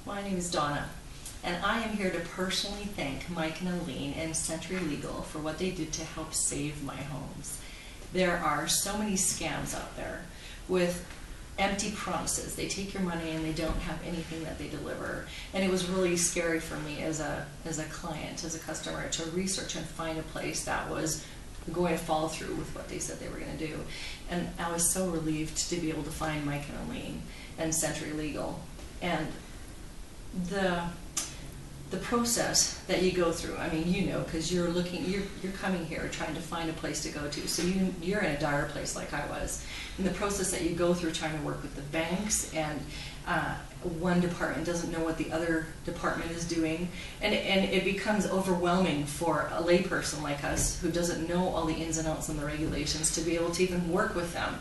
My name is Donna, and I am here to personally thank Mike and Aline and Sentry Legal for what they did to help save my homes. There are so many scams out there with empty promises. They take your money and they don't have anything that they deliver. And it was really scary for me as a client, as a customer, to research and find a place that was going to follow through with what they said they were going to do. And I was so relieved to be able to find Mike and Aline and Sentry Legal. And the process that you go through, I mean, you know, because you're coming here trying to find a place to go to, so you're in a dire place like I was. And the process that you go through trying to work with the banks, and one department doesn't know what the other department is doing, and it becomes overwhelming for a layperson like us who doesn't know all the ins and outs and the regulations to be able to even work with them.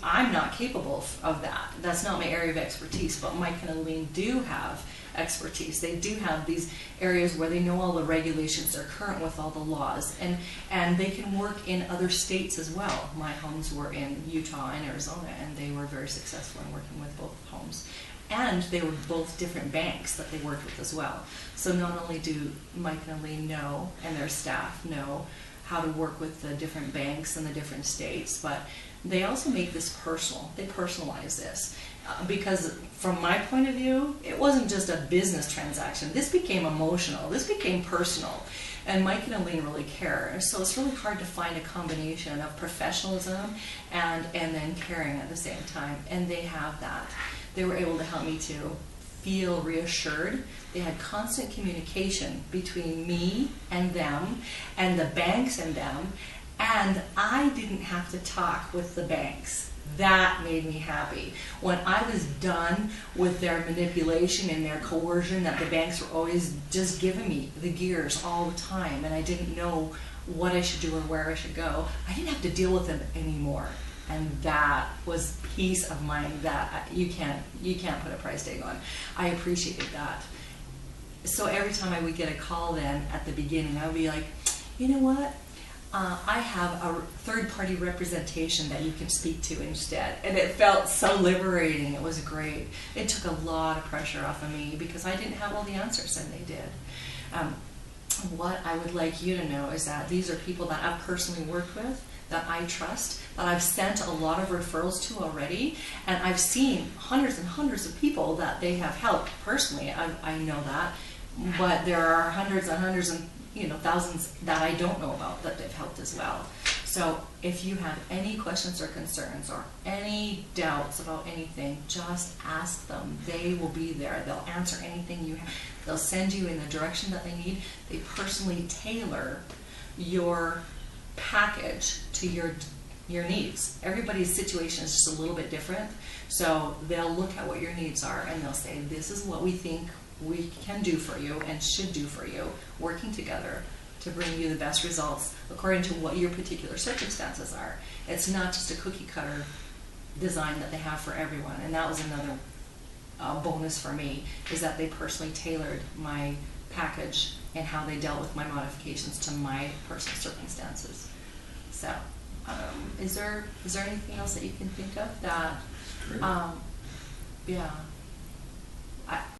I'm not capable of that. That's not my area of expertise, but Mike and Aline do have expertise. They do have these areas where they know all the regulations, they're current with all the laws, and they can work in other states as well. My homes were in Utah and Arizona, and they were very successful in working with both homes. And they were both different banks that they worked with as well. So not only do Mike and Aline know, and their staff know, how to work with the different banks in the different states, but they also make this personal. They personalize this. Because from my point of view, it wasn't just a business transaction. This became emotional. This became personal. And Mike and Aline really care. So it's really hard to find a combination of professionalism and then caring at the same time. And they have that. They were able to help me to feel reassured. They had constant communication between me and them, and the banks and them, and I didn't have to talk with the banks. That made me happy. When I was done with their manipulation and their coercion, that the banks were always just giving me the gears all the time, and I didn't know what I should do or where I should go, I didn't have to deal with them anymore. And that was peace of mind that you can't put a price tag on. I appreciated that. So every time I would get a call then at the beginning, I would be like, you know what? I have a third-party representation that you can speak to instead. And it felt so liberating. It was great. It took a lot of pressure off of me because I didn't have all the answers, and they did. What I would like you to know is that these are people that I've personally worked with, that I trust, that I've sent a lot of referrals to already, and I've seen hundreds and hundreds of people that they have helped personally. I know that, but there are hundreds and hundreds and thousands that I don't know about that they've helped as well. So if you have any questions or concerns or any doubts about anything, just ask them. They will be there. They'll answer anything you have. They'll send you in the direction that they need. They personally tailor your package to your needs. Everybody's situation is just a little bit different. So they'll look at what your needs are and they'll say, this is what we think we can do for you and should do for you, working together to bring you the best results according to what your particular circumstances are. It's not just a cookie cutter design that they have for everyone. And that was another bonus for me, is that they personally tailored my package and how they dealt with my modifications to my personal circumstances. So is there anything else that you can think of that yeah